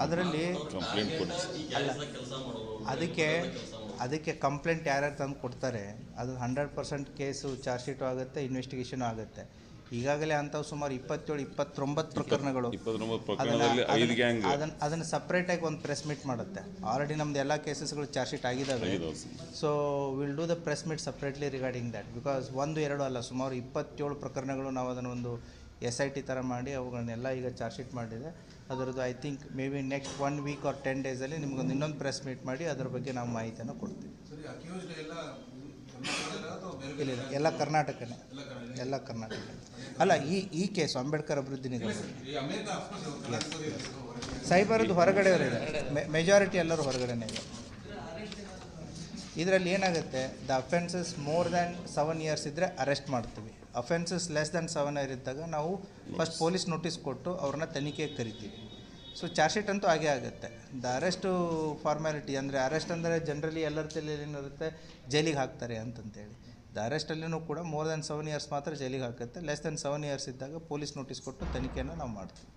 ಅದರಲ್ಲಿ ಅದಕ್ಕೆ ಕಂಪ್ಲೇಂಟ್ ಯಾರ್ಯಾರು ತಂದು ಕೊಡ್ತಾರೆ, ಅದು 100% ಕೇಸು ಚಾರ್ಜ್ ಶೀಟು ಆಗುತ್ತೆ, ಇನ್ವೆಸ್ಟಿಗೇಷನು ಆಗುತ್ತೆ. ಈಗಾಗಲೇ ಅಂಥವು ಸುಮಾರು 27-29 ಪ್ರಕರಣಗಳು. ಅದನ್ನು ಸಪ್ರೇಟಾಗಿ ಒಂದು ಪ್ರೆಸ್ ಮೀಟ್ ಮಾಡುತ್ತೆ. ಆಲ್ರೆಡಿ ನಮ್ದು ಎಲ್ಲ ಕೇಸಸ್ಗಳು ಚಾರ್ಜ್ ಶೀಟ್ ಆಗಿದ್ದಾವೆ. So will do the press meet separately regarding that, because 1-2 ಅಲ್ಲ, ಸುಮಾರು 27 ಪ್ರಕರಣಗಳು ನಾವು ಅದನ್ನು ಒಂದು SIT ಥರ ಮಾಡಿ ಅವುಗಳನ್ನೆಲ್ಲ ಈಗ ಚಾರ್ಜ್ ಶೀಟ್ ಮಾಡಿದೆ. ಅದರದ್ದು I think maybe next 1 week or 10 ಡೇಸಲ್ಲಿ ನಿಮ್ಗೊಂದು ಇನ್ನೊಂದು ಪ್ರೆಸ್ ಮೀಟ್ ಮಾಡಿ ಅದರ ಬಗ್ಗೆ ನಾವು ಮಾಹಿತಿಯನ್ನು ಕೊಡ್ತೀವಿ. ಇಲ್ಲ ಎಲ್ಲ ಕರ್ನಾಟಕನೇ, ಎಲ್ಲ ಕರ್ನಾಟಕ ಅಲ್ಲ. ಈ ಕೇಸು ಅಂಬೇಡ್ಕರ್ ಅಭಿವೃದ್ಧಿ ನಿಗಮ ಸೈಬರ್ದು ಹೊರಗಡೆಯವರಿದ್ದಾರೆ, ಮೆಜಾರಿಟಿ ಎಲ್ಲರೂ ಹೊರಗಡೆನೇ ಇದೆ. ಇದರಲ್ಲಿ ಏನಾಗುತ್ತೆ, the offences more than 7 years ಇದ್ದರೆ ಅರೆಸ್ಟ್ ಮಾಡ್ತೀವಿ. ಅಫೆನ್ಸಸ್ ಲೆಸ್ ದ್ಯಾನ್ 7 years ಇದ್ದಾಗ ನಾವು ಫಸ್ಟ್ ಪೊಲೀಸ್ ನೋಟಿಸ್ ಕೊಟ್ಟು ಅವ್ರನ್ನ ತನಿಖೆಗೆ ಕರಿತೀವಿ. ಸೊ ಚಾರ್ಜ್ ಶೀಟ್ ಅಂತೂ ಹಾಗೇ ಆಗುತ್ತೆ. ದ ಅರೆಸ್ಟು ಫಾರ್ಮ್ಯಾಲಿಟಿ, ಅಂದರೆ ಅರೆಸ್ಟ್ ಅಂದರೆ ಜನರಲಿ ಎಲ್ಲರ ತಲೆಯಲ್ಲಿ ಏನಿರುತ್ತೆ ಜೈಲಿಗೆ ಹಾಕ್ತಾರೆ ಅಂತಂತೇಳಿ. ದ ಅರೆಸ್ಟಲ್ಲಿನೂ ಕೂಡ ಮೋರ್ ದ್ಯಾನ್ 7 years ಮಾತ್ರ ಜೈಲಿಗೆ ಹಾಕುತ್ತೆ. ಲೆಸ್ ದ್ಯಾನ್ 7 years ಇದ್ದಾಗ ಪೊಲೀಸ್ ನೋಟಿಸ್ ಕೊಟ್ಟು ತನಿಖೆಯನ್ನು ನಾವು ಮಾಡ್ತೀವಿ.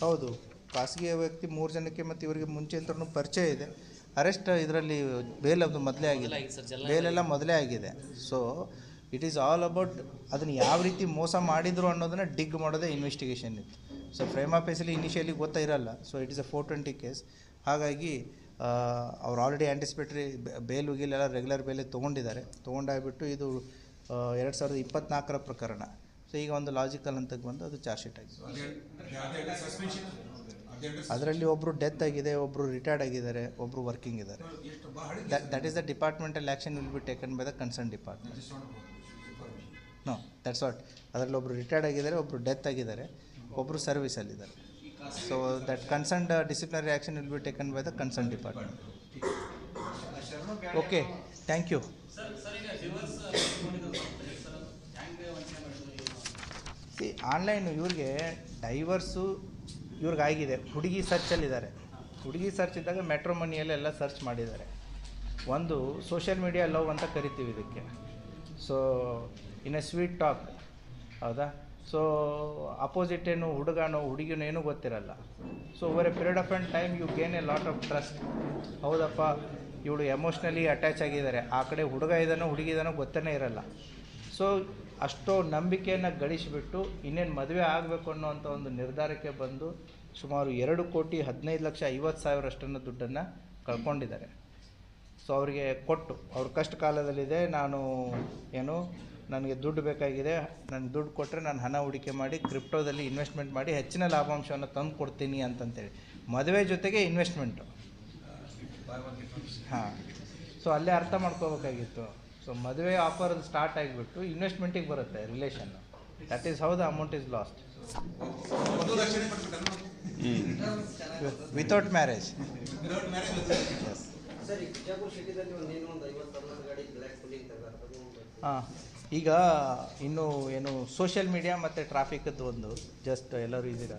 ಹೌದು, ಖಾಸಗಿ ವ್ಯಕ್ತಿ 3 ಜನಕ್ಕೆ ಮತ್ತು ಇವರಿಗೆ ಮುಂಚೆ ಅಂತೂ ಪರಿಚಯ ಇದೆ. ಅರೆಸ್ಟ್ ಇದರಲ್ಲಿ ಬೇಲ್ ಅದು ಮೊದಲೇ ಆಗಿದೆ, ಬೇಲೆಲ್ಲ ಮೊದಲೇ ಆಗಿದೆ. So it is all about ಅದನ್ನು ಯಾವ ರೀತಿ ಮೋಸ ಮಾಡಿದರು ಅನ್ನೋದನ್ನು ಡಿಗ್ ಮಾಡೋದೇ ಇನ್ವೆಸ್ಟಿಗೇಷನ್ ಇತ್ತು. ಸೊ ಫ್ರೇಮ್ ಆಫ್ ಫೇಸಲ್ಲಿ ಇನಿಷಿಯಲಿ ಗೊತ್ತಿರಲ್ಲ. So it is a 420 case. ಹಾಗಾಗಿ ಅವ್ರು ಆಲ್ರೆಡಿ ಆ್ಯಂಟಿಸಿಪೇಟ್ರಿ ಬೇಲ್ ಎಲ್ಲ ರೆಗ್ಯುಲರ್ ಬೇಲೆ ತೊಗೊಂಡಾಗ್ಬಿಟ್ಟು ಇದು 2024 ಪ್ರಕರಣ. ಸೊ ಈಗ ಒಂದು ಲಾಜಿಕಲ್ ಹಂತಕ್ಕೆ ಬಂದು ಅದು ಚಾರ್ಜ್ ಶೀಟ್ ಆಗಿದೆ. ಅದರಲ್ಲಿ ಒಬ್ಬರು ಡೆತ್ ಆಗಿದೆ, ಒಬ್ಬರು ರಿಟೈರ್ಡ್ ಆಗಿದ್ದಾರೆ, ಒಬ್ಬರು ವರ್ಕಿಂಗ್ ಇದ್ದಾರೆ. That is the departmental action will be taken by the concern department. No that's what. ಅದರಲ್ಲಿ ಒಬ್ಬರು ರಿಟೈರ್ಡ್ ಆಗಿದ್ದಾರೆ, ಒಬ್ಬರು ಡೆತ್ ಆಗಿದ್ದಾರೆ, ಒಬ್ಬರು ಸರ್ವಿಸಲ್ಲಿದ್ದಾರೆ. So that concern disciplinary action will be taken by the concern department. Okay, thank you. Online ಇವ್ರಿಗೆ divorce ಇವ್ರಿಗಾಗಿದೆ. ಹುಡುಗಿ ಸರ್ಚಲ್ಲಿದ್ದಾರೆ. ಹುಡುಗಿ ಸರ್ಚ್ ಇದ್ದಾಗ ಮೆಟ್ರೋಮನಿಯಲ್ಲೆಲ್ಲ ಸರ್ಚ್ ಮಾಡಿದ್ದಾರೆ. ಒಂದು ಸೋಷಿಯಲ್ ಮೀಡಿಯಾ ಲವ್ ಅಂತ ಕರಿತೀವಿ ಇದಕ್ಕೆ. So in a sweet talk, ಹೌದಾ. ಸೊ ಅಪೋಸಿಟ್ ಏನು ಹುಡುಗನೋ ಹುಡುಗಿನೋ ಏನೂ ಗೊತ್ತಿರಲ್ಲ. So over a period of and time you gain a lot of trust. ಹೌದಪ್ಪ ಇವಳು ಎಮೋಷ್ನಲಿ ಅಟ್ಯಾಚ್ ಆಗಿದ್ದಾರೆ, ಆ ಕಡೆ ಹುಡುಗ ಇದ್ದಾನೋ ಹುಡುಗಿ ಇದ್ದಾನೋ ಗೊತ್ತೇ ಇರಲ್ಲ. ಸೊ ಅಷ್ಟೋ ನಂಬಿಕೆಯನ್ನು ಗಳಿಸಿಬಿಟ್ಟು ಇನ್ನೇನು ಮದುವೆ ಆಗಬೇಕು ಅನ್ನೋವಂಥ ಒಂದು ನಿರ್ಧಾರಕ್ಕೆ ಬಂದು ಸುಮಾರು 2,15,50,000 ಅಷ್ಟನ್ನು ದುಡ್ಡನ್ನು ಕಳ್ಕೊಂಡಿದ್ದಾರೆ. ಸೊ ಅವರಿಗೆ ಕೊಟ್ಟು ಅವ್ರ ಕಷ್ಟ ಕಾಲದಲ್ಲಿದೆ, ನಾನು ಏನು ನನಗೆ ದುಡ್ಡು ಬೇಕಾಗಿದೆ, ನನಗೆ ದುಡ್ಡು ಕೊಟ್ಟರೆ ನಾನು ಹಣ ಹೂಡಿಕೆ ಮಾಡಿ ಕ್ರಿಪ್ಟೋದಲ್ಲಿ ಇನ್ವೆಸ್ಟ್ಮೆಂಟ್ ಮಾಡಿ ಹೆಚ್ಚಿನ ಲಾಭಾಂಶವನ್ನು ತಂದು ಕೊಡ್ತೀನಿ ಅಂತಂತೇಳಿ. ಮದುವೆ ಜೊತೆಗೆ ಇನ್ವೆಸ್ಟ್ಮೆಂಟು. ಹಾಂ, ಸೊ ಅಲ್ಲೇ ಅರ್ಥ ಮಾಡ್ಕೋಬೇಕಾಗಿತ್ತು. ಸೊ ಮದುವೆ ಆಫರ್ ಸ್ಟಾರ್ಟ್ ಆಗಿಬಿಟ್ಟು ಇನ್ವೆಸ್ಟ್ಮೆಂಟಿಗೆ ಬರುತ್ತೆ relation. That is how the amount is last without marriage. ಹಾಂ, ಈಗ ಇನ್ನು ಏನು ಸೋಷಿಯಲ್ ಮೀಡಿಯಾ ಮತ್ತು ಟ್ರಾಫಿಕದ್ದು ಒಂದು ಜಸ್ಟ್ ಎಲ್ಲರೂ ಇದ್ದೀರಾ,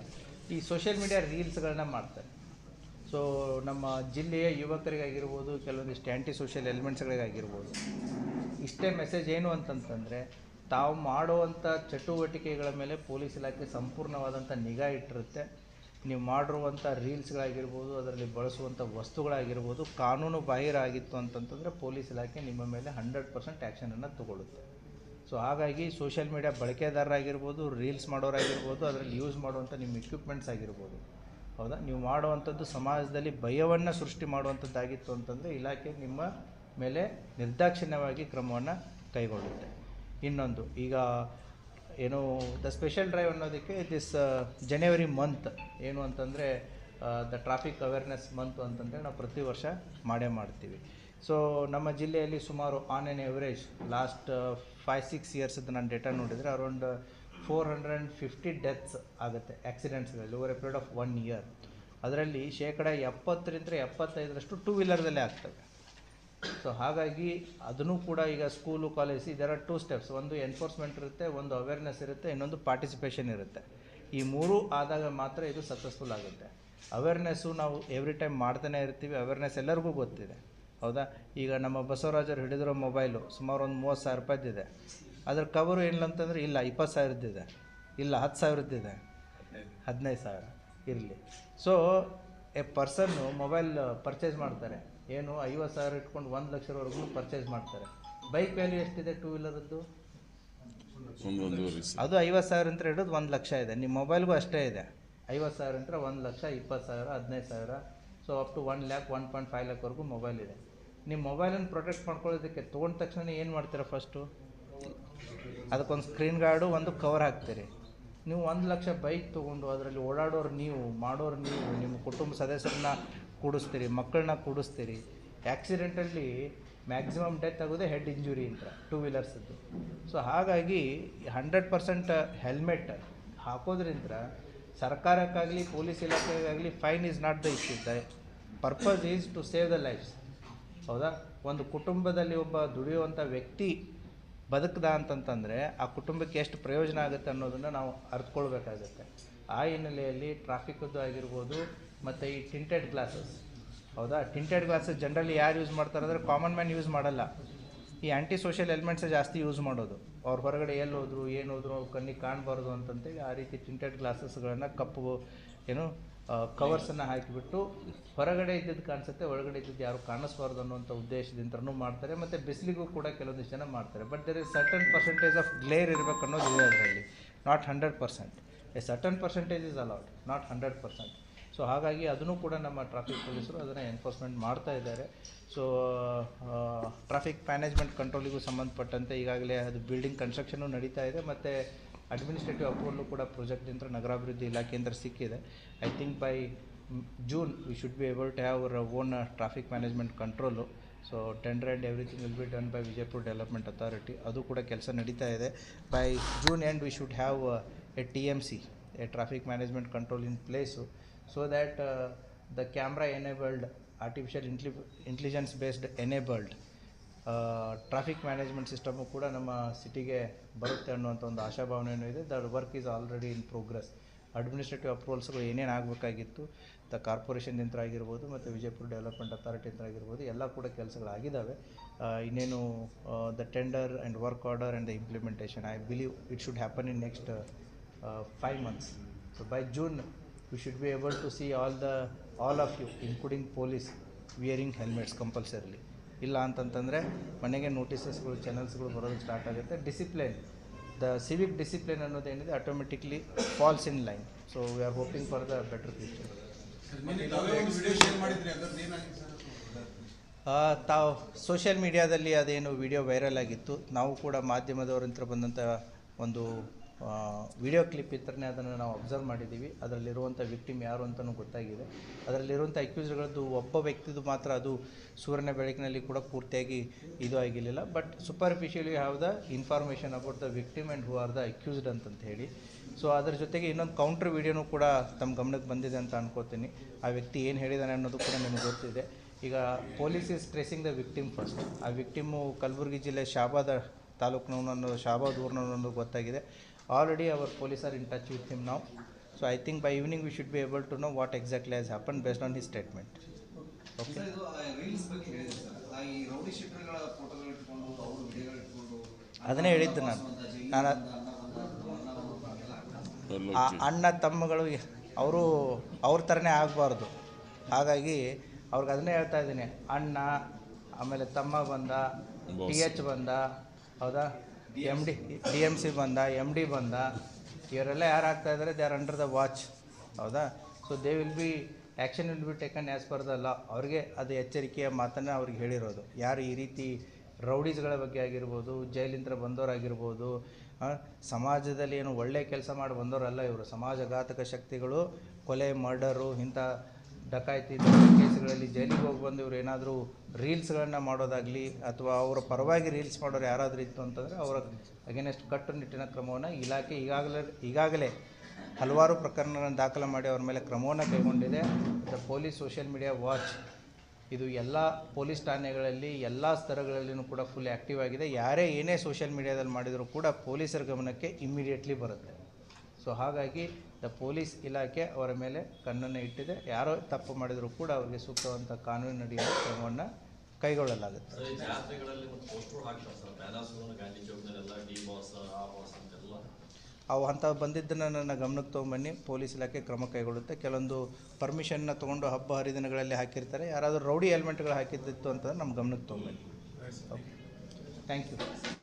ಈ ಸೋಷಿಯಲ್ ಮೀಡಿಯಾ ರೀಲ್ಸ್ಗಳನ್ನ ಮಾಡ್ತಾರೆ. ಸೊ ನಮ್ಮ ಜಿಲ್ಲೆಯ ಯುವಕರಿಗಾಗಿರ್ಬೋದು, ಕೆಲವೊಂದಿಷ್ಟು ಆ್ಯಂಟಿ ಸೋಷಿಯಲ್ ಎಲಿಮೆಂಟ್ಸ್ಗಳಿಗಾಗಿರ್ಬೋದು, ಇಷ್ಟೇ ಮೆಸೇಜ್ ಏನು ಅಂತಂತಂದರೆ, ತಾವು ಮಾಡುವಂಥ ಚಟುವಟಿಕೆಗಳ ಮೇಲೆ ಪೊಲೀಸ್ ಇಲಾಖೆ ಸಂಪೂರ್ಣವಾದಂಥ ನಿಗಾ ಇಟ್ಟಿರುತ್ತೆ. ನೀವು ಮಾಡಿರುವಂಥ ರೀಲ್ಸ್ಗಳಾಗಿರ್ಬೋದು, ಅದರಲ್ಲಿ ಬಳಸುವಂಥ ವಸ್ತುಗಳಾಗಿರ್ಬೋದು ಕಾನೂನು ಬಾಹಿರ ಆಗಿತ್ತು ಅಂತಂತಂದರೆ ಪೊಲೀಸ್ ಇಲಾಖೆ ನಿಮ್ಮ ಮೇಲೆ 100% ಆ್ಯಕ್ಷನನ್ನು ತಗೊಳ್ಳುತ್ತೆ. ಸೊ ಹಾಗಾಗಿ ಸೋಷಿಯಲ್ ಮೀಡಿಯಾ ಬಳಕೆದಾರರಾಗಿರ್ಬೋದು, ರೀಲ್ಸ್ ಮಾಡೋರಾಗಿರ್ಬೋದು, ಅದರಲ್ಲಿ ಯೂಸ್ ಮಾಡುವಂಥ ನಿಮ್ಮ ಇಕ್ವಿಪ್ಮೆಂಟ್ಸ್ ಆಗಿರ್ಬೋದು, ಹೌದಾ, ನೀವು ಮಾಡುವಂಥದ್ದು ಸಮಾಜದಲ್ಲಿ ಭಯವನ್ನು ಸೃಷ್ಟಿ ಮಾಡುವಂಥದ್ದಾಗಿತ್ತು ಅಂತಂದರೆ ಇಲಾಖೆ ನಿಮ್ಮ ಮೇಲೆ ನಿರ್ದಾಕ್ಷಿಣ್ಯವಾಗಿ ಕ್ರಮವನ್ನು ಕೈಗೊಳ್ಳುತ್ತೆ. ಇನ್ನೊಂದು, ಈಗ ಏನು ದ ಸ್ಪೆಷಲ್ ಡ್ರೈವ್ ಅನ್ನೋದಕ್ಕೆ ದಿಸ್ ಜನವರಿ ಮಂತ್ ಏನು ಅಂತಂದರೆ ದ ಟ್ರಾಫಿಕ್ ಅವೇರ್ನೆಸ್ ಮಂತ್ ಅಂತಂದರೆ ನಾವು ಪ್ರತಿ ವರ್ಷ ಮಾಡೇ ಮಾಡ್ತೀವಿ. ಸೊ ನಮ್ಮ ಜಿಲ್ಲೆಯಲ್ಲಿ ಸುಮಾರು ಆನ್ ಎನ್ ಎವರೇಜ್ ಲಾಸ್ಟ್ 5-6 ಇಯರ್ಸದ್ದು ನಾನು ಡೇಟಾ ನೋಡಿದರೆ ಅರೌಂಡ್ 450 ಡೆತ್ಸ್ ಆಗುತ್ತೆ ಆಕ್ಸಿಡೆಂಟ್ಸ್ಗಳಲ್ಲಿ over a period of 1 year. ಅದರಲ್ಲಿ 70-75% ಟೂ ವೀಲರ್ದಲ್ಲೇ ಆಗ್ತವೆ. ಸೊ ಹಾಗಾಗಿ ಅದನ್ನು ಕೂಡ ಈಗ ಸ್ಕೂಲು ಕಾಲೇಜ್ ಇದರ 2 ಸ್ಟೆಪ್ಸ್, ಒಂದು ಎನ್ಫೋರ್ಸ್ಮೆಂಟ್ ಇರುತ್ತೆ, ಒಂದು ಅವೇರ್ನೆಸ್ ಇರುತ್ತೆ, ಇನ್ನೊಂದು ಪಾರ್ಟಿಸಿಪೇಷನ್ ಇರುತ್ತೆ. ಈ ಮೂರೂ ಆದಾಗ ಮಾತ್ರ ಇದು ಸಕ್ಸಸ್ಫುಲ್ ಆಗುತ್ತೆ. ಅವೇರ್ನೆಸ್ಸು ನಾವು ಎವ್ರಿ ಟೈಮ್ ಮಾಡ್ತಾನೆ ಇರ್ತೀವಿ, ಅವೇರ್ನೆಸ್ ಎಲ್ಲರಿಗೂ ಗೊತ್ತಿದೆ, ಹೌದಾ. ಈಗ ನಮ್ಮ ಬಸವರಾಜರು ಹಿಡಿದಿರೋ ಮೊಬೈಲು ಸುಮಾರು ಒಂದು 30,000 ರೂಪಾಯಿದಿದೆ. ಅದ್ರ ಕವರು ಏನಿಲ್ಲ ಅಂತಂದರೆ ಇಲ್ಲ 20,000 ಇಲ್ಲ 10,000 15,000 ಇರಲಿ. So A person mobile purchase ಮಾಡ್ತಾರೆ, ಏನು 50,000 ಇಟ್ಕೊಂಡು 1 ಲಕ್ಷವರೆಗೂ ಪರ್ಚೇಸ್ ಮಾಡ್ತಾರೆ. ಬೈಕ್ ವ್ಯಾಲ್ಯೂ ಎಷ್ಟಿದೆ ಟೂ ವೀಲರದ್ದು? ಅದು 50,000 ಅಂತ ಹಿಡಿದು 1 ಲಕ್ಷ ಇದೆ. ನಿಮ್ಮ ಮೊಬೈಲ್ಗೂ ಅಷ್ಟೇ ಇದೆ. 50,000 ಅಂತ 1 lakh, 20,000, 15,000, so up to 1 lakh 1.5 lakhವರೆಗೂ ಮೊಬೈಲ್ ಇದೆ. ನಿಮ್ಮ ಮೊಬೈಲನ್ನು ಪ್ರೊಟೆಕ್ಟ್ ಮಾಡ್ಕೊಳ್ಳೋದಕ್ಕೆ ತೊಗೊಂಡ ತಕ್ಷಣ ಏನು ಮಾಡ್ತೀರಾ? ಫಸ್ಟು ಅದಕ್ಕೊಂದು ಸ್ಕ್ರೀನ್ ಗಾರ್ಡು, ಒಂದು ಕವರ್ ಹಾಕ್ತೀರಿ. ನೀವು 1 ಲಕ್ಷ ಬೈಕ್ ತೊಗೊಂಡು ಅದರಲ್ಲಿ ಓಡಾಡೋರು ನೀವು, ಮಾಡೋರು ನೀವು, ನಿಮ್ಮ ಕುಟುಂಬ ಸದಸ್ಯರನ್ನ ಕೂಡಿಸ್ತೀರಿ, ಮಕ್ಕಳನ್ನ ಕೂಡಿಸ್ತೀರಿ. ಆ್ಯಕ್ಸಿಡೆಂಟಲ್ಲಿ ಮ್ಯಾಕ್ಸಿಮಮ್ ಡೆತ್ ಆಗೋದೇ ಹೆಡ್ ಇಂಜುರಿ ಅಂತ ಟೂ ವೀಲರ್ಸದ್ದು. ಸೊ ಹಾಗಾಗಿ 100% ಹೆಲ್ಮೆಟ್ ಹಾಕೋದ್ರಿಂದ ಸರ್ಕಾರಕ್ಕಾಗಲಿ ಪೊಲೀಸ್ ಇಲಾಖೆಗಾಗಲಿ fine is not the issue. The purpose is to save the lives, ಹೌದಾ. ಒಂದು ಕುಟುಂಬದಲ್ಲಿ ಒಬ್ಬ ದುಡಿಯುವಂಥ ವ್ಯಕ್ತಿ ಬದುಕದ ಅಂತಂತಂದರೆ ಆ ಕುಟುಂಬಕ್ಕೆ ಎಷ್ಟು ಪ್ರಯೋಜನ ಆಗುತ್ತೆ ಅನ್ನೋದನ್ನು ನಾವು ಅರ್ಥಕೊಳ್ಬೇಕಾಗುತ್ತೆ. ಆ ಹಿನ್ನೆಲೆಯಲ್ಲಿ ಟ್ರಾಫಿಕದ್ದು ಆಗಿರ್ಬೋದು, ಮತ್ತು ಈ ಟಿಂಟೆಡ್ ಗ್ಲಾಸಸ್, ಹೌದಾ. ಟಿಂಟೆಡ್ ಗ್ಲಾಸಸ್ ಜನರಲಿ ಯಾರು ಯೂಸ್ ಮಾಡ್ತಾರೆ ಅಂದರೆ ಕಾಮನ್ ಮ್ಯಾನ್ ಯೂಸ್ ಮಾಡಲ್ಲ. ಈ ಆ್ಯಂಟಿ ಸೋಷಿಯಲ್ ಎಲಿಮೆಂಟ್ಸೇ ಜಾಸ್ತಿ ಯೂಸ್ ಮಾಡೋದು. ಅವ್ರು ಹೊರಗಡೆ ಎಲ್ಲಿ ಹೋದ್ರು ಏನು ಹೋದ್ರು ಅವ್ರು ಕಣ್ಣಿಗೆ ಕಾಣಬಾರ್ದು ಅಂತಂತೇಳಿ ಆ ರೀತಿ ಟಿಂಟೆಡ್ ಗ್ಲಾಸಸ್ಗಳನ್ನು ಕಪ್ಪು ಏನು ಕವರ್ಸನ್ನು ಹಾಕಿಬಿಟ್ಟು ಹೊರಗಡೆ ಇದ್ದದ್ದು ಕಾಣಿಸುತ್ತೆ, ಒಳಗಡೆ ಇದ್ದದ್ದು ಯಾರು ಕಾಣಿಸ್ಬಾರ್ದು ಅನ್ನೋಂಥ ಉದ್ದೇಶದಿಂದನೂ ಮಾಡ್ತಾರೆ. ಮತ್ತು ಬಿಸಿಲಿಗೂ ಕೂಡ ಕೆಲವೊಂದಿಷ್ಟು ಜನ ಮಾಡ್ತಾರೆ. But there is certain percentage of glare ಇರಬೇಕು ಅನ್ನೋದು ಇದೆ ಅದರಲ್ಲಿ, not 100%. A certain percentage is allowed, not 100%. So ಹಾಗಾಗಿ ಅದನ್ನು ಕೂಡ ನಮ್ಮ ಟ್ರಾಫಿಕ್ ಪೊಲೀಸರು ಅದನ್ನು ಎನ್ಫೋರ್ಸ್ಮೆಂಟ್ ಮಾಡ್ತಾ ಇದ್ದಾರೆ. ಸೊ ಟ್ರಾಫಿಕ್ ಮ್ಯಾನೇಜ್ಮೆಂಟ್ ಕಂಟ್ರೋಲಿಗೂ ಸಂಬಂಧಪಟ್ಟಂತೆ ಈಗಾಗಲೇ ಅದು ಬಿಲ್ಡಿಂಗ್ ಕನ್ಸ್ಟ್ರಕ್ಷನು ನಡೀತಾ ಇದೆ, ಮತ್ತು ಅಡ್ಮಿನಿಸ್ಟ್ರೇಟಿವ್ ಅಪ್ರೂವಲ್ಲು ಕೂಡ ಪ್ರಾಜೆಕ್ಟಿಂದ ನಗರಾಭಿವೃದ್ಧಿ ಇಲಾಖೆಯಿಂದ ಸಿಕ್ಕಿದೆ. I think by June we should be able to have our own traffic management control. So tender and everything will be done by Vijaypur Development Authority. ಅದು ಕೂಡ ಕೆಲಸ ನಡೀತಾ ಇದೆ. By June end we should have a TMC, a traffic management control in place, so that the camera enabled, artificial intelligence based enabled traffic management system ಕೂಡ ನಮ್ಮ ಸಿಟಿಗೆ ಬರುತ್ತೆ ಅನ್ನುವಂಥ ಒಂದು ಆಶಾಭಾವನೆಯೂ ಇದೆ. The work is already in progress. Administrative ಅಪ್ರೂವಲ್ಸ್ಗಳು ಏನೇನು ಆಗಬೇಕಾಗಿತ್ತು ಕಾರ್ಪೊರೇಷನ್ನಿಂದ ಆಗಿರ್ಬೋದು ಮತ್ತು ವಿಜಯಪುರ ಡೆವಲಪ್ಮೆಂಟ್ ಅಥಾರಿಟಿಯಿಂದ ಆಗಿರ್ಬೋದು ಎಲ್ಲ ಕೂಡ ಕೆಲಸಗಳಾಗಿದ್ದಾವೆ. ಇನ್ನೇನು the tender and work order and the implementation I believe it should happen in next 5 months. So by June we should be able to see all of you including police wearing helmets compulsorily. ಇಲ್ಲ ಅಂತಂತಂದರೆ ಮನೆಗೆ ನೋಟಿಸಸ್ಗಳು ಚಾನಲ್ಸ್ಗಳು ಬರೋದು start ಆಗುತ್ತೆ. Discipline, the civic discipline ಅನ್ನೋದೇನಿದೆ automatically falls in line. So we are hoping for the better future. ತಾವು ಸೋಷಿಯಲ್ ಮೀಡಿಯಾದಲ್ಲಿ ಅದೇನು ವಿಡಿಯೋ ವೈರಲ್ ಆಗಿತ್ತು, ನಾವು ಕೂಡ ಮಾಧ್ಯಮದವರಿಂದ ಬಂದಂಥ ಒಂದು ವಿಡಿಯೋ ಕ್ಲಿಪ್ ಇತ್ತರನೇ ಅದನ್ನು ನಾವು ಅಬ್ಸರ್ವ್ ಮಾಡಿದ್ದೀವಿ. ಅದರಲ್ಲಿರುವಂಥ ವಿಕ್ಟಿಮ್ ಯಾರು ಅಂತಲೂ ಗೊತ್ತಾಗಿದೆ. ಅದರಲ್ಲಿರುವಂಥ ಅಕ್ಯೂಸ್ಡ್ಗಳದ್ದು ಒಬ್ಬ ವ್ಯಕ್ತಿದು ಮಾತ್ರ ಅದು ಸೂರ್ಯನ ಬೆಳಕಿನಲ್ಲಿ ಕೂಡ ಪೂರ್ತಿಯಾಗಿ ಇದು ಆಗಿರಲಿಲ್ಲ. But superficially have the information about the victim and who are the accused ಅಂತ ಹೇಳಿ. ಸೊ ಅದರ ಜೊತೆಗೆ ಇನ್ನೊಂದು ಕೌಂಟ್ರ್ ವಿಡಿಯೋನೂ ಕೂಡ ತಮ್ಮ ಗಮನಕ್ಕೆ ಬಂದಿದೆ ಅಂತ ಅನ್ಕೋತೀನಿ. ಆ ವ್ಯಕ್ತಿ ಏನು ಹೇಳಿದಾನೆ ಅನ್ನೋದು ಕೂಡ ನಿಮಗೆ ಗೊತ್ತಿದೆ. ಈಗ police is tracing the victim first. ಆ ವಿಕ್ಟಿಮು ಕಲಬುರಗಿ ಜಿಲ್ಲೆ ಶಾಬಾದ ತಾಲೂಕಿನವನು ಅನ್ನೋದು, ಶಾಬಾದ್ ಊರಿನವನು ಅನ್ನೋದು ಗೊತ್ತಾಗಿದೆ. Already our police are in touch with him now. So I think by evening we should be able to know what exactly has happened based on his statement. Okay. ಅದನ್ನೇ ಹೇಳಿದ್ದು ನಾನು ಆ ಅಣ್ಣ ತಮ್ಮಗಳು ಅವರು ಅವ್ರ ಥರನೇ ಆಗಬಾರ್ದು. ಹಾಗಾಗಿ ಅವ್ರಿಗೆ ಅದನ್ನೇ ಹೇಳ್ತಾ ಇದ್ದೀನಿ. ಅಣ್ಣ, ಆಮೇಲೆ ತಮ್ಮ ಬಂದ, TH ಬಂದ, ಹೌದಾ, DMC ಬಂದ, MD ಬಂದ, ಇವರೆಲ್ಲ ಯಾರು ಆಗ್ತಾ ಇದ್ದಾರೆ, they are under the watch, ಹೌದಾ. So they will be action will be taken as per the law. ಅವ್ರಿಗೆ ಅದು ಎಚ್ಚರಿಕೆಯ ಮಾತನ್ನು ಅವ್ರಿಗೆ ಹೇಳಿರೋದು. ಯಾರು ಈ ರೀತಿ ರೌಡೀಸ್ಗಳ ಬಗ್ಗೆ ಆಗಿರ್ಬೋದು, ಜೈಲಿಂದ ಬಂದವರಾಗಿರ್ಬೋದು, ಸಮಾಜದಲ್ಲಿ ಏನು ಒಳ್ಳೆಯ ಕೆಲಸ ಮಾಡಿ ಬಂದವರಲ್ಲ ಇವರು. ಸಮಾಜಘಾತಕ ಶಕ್ತಿಗಳು, ಕೊಲೆ, ಮರ್ಡರು, ಇಂಥ ಡಕಾಯಿತಿ ಕೇಸುಗಳಲ್ಲಿ ಜೈಲಿಗೆ ಹೋಗಿ ಬಂದು ಇವರು ಏನಾದರೂ ರೀಲ್ಸ್ಗಳನ್ನು ಮಾಡೋದಾಗಲಿ ಅಥವಾ ಅವರ ಪರವಾಗಿ ರೀಲ್ಸ್ ಮಾಡೋರು ಯಾರಾದರೂ ಇತ್ತು ಅಂತಂದರೆ ಅವರ ಅಗೇನೆಸ್ಟ್ ಕಟ್ಟುನಿಟ್ಟಿನ ಕ್ರಮವನ್ನು ಇಲಾಖೆ ಈಗಾಗಲೇ ಹಲವಾರು ಪ್ರಕರಣಗಳನ್ನು ದಾಖಲೆ ಮಾಡಿ ಅವ್ರ ಮೇಲೆ ಕ್ರಮವನ್ನು ಕೈಗೊಂಡಿದೆ. The police social media watch ಇದು ಎಲ್ಲ ಪೊಲೀಸ್ ಠಾಣೆಗಳಲ್ಲಿ ಎಲ್ಲ ಸ್ತರಗಳಲ್ಲಿಯೂ ಕೂಡ ಫುಲ್ ಆ್ಯಕ್ಟಿವ್ ಆಗಿದೆ. ಯಾರೇ ಏನೇ ಸೋಷಿಯಲ್ ಮೀಡಿಯಾದಲ್ಲಿ ಮಾಡಿದರೂ ಕೂಡ ಪೊಲೀಸರ ಗಮನಕ್ಕೆ ಇಮ್ಮಿಡಿಯೇಟ್ಲಿ ಬರುತ್ತೆ. ಸೊ ಹಾಗಾಗಿ ದ ಪೊಲೀಸ್ ಇಲಾಖೆ ಅವರ ಮೇಲೆ ಕಣ್ಣನ್ನು ಇಟ್ಟಿದೆ. ಯಾರೋ ತಪ್ಪು ಮಾಡಿದರೂ ಕೂಡ ಅವರಿಗೆ ಸೂಕ್ತವಂಥ ಕಾನೂನಿನಡಿಯ ಕ್ರಮವನ್ನು ಕೈಗೊಳ್ಳಲಾಗುತ್ತೆ. ಅವು ಅಂಥವು ಬಂದಿದ್ದನ್ನು ನನ್ನ ಗಮನಕ್ಕೆ ತೊಗೊಂಬನ್ನಿ, ಪೊಲೀಸ್ ಇಲಾಖೆ ಕ್ರಮ ಕೈಗೊಳ್ಳುತ್ತೆ. ಕೆಲವೊಂದು ಪರ್ಮಿಷನ್ನ ತೊಗೊಂಡು ಹಬ್ಬ ಹರಿದಿನಗಳಲ್ಲಿ ಹಾಕಿರ್ತಾರೆ. ಯಾರಾದರೂ ರೌಡಿ ಎಲಿಮೆಂಟ್ಗಳು ಹಾಕಿದ್ದಿತ್ತು ಅಂತಂದರೆ ನಮ್ಮ ಗಮನಕ್ಕೆ ತೊಗೊಂಬನ್ನಿ. Okay, thank you.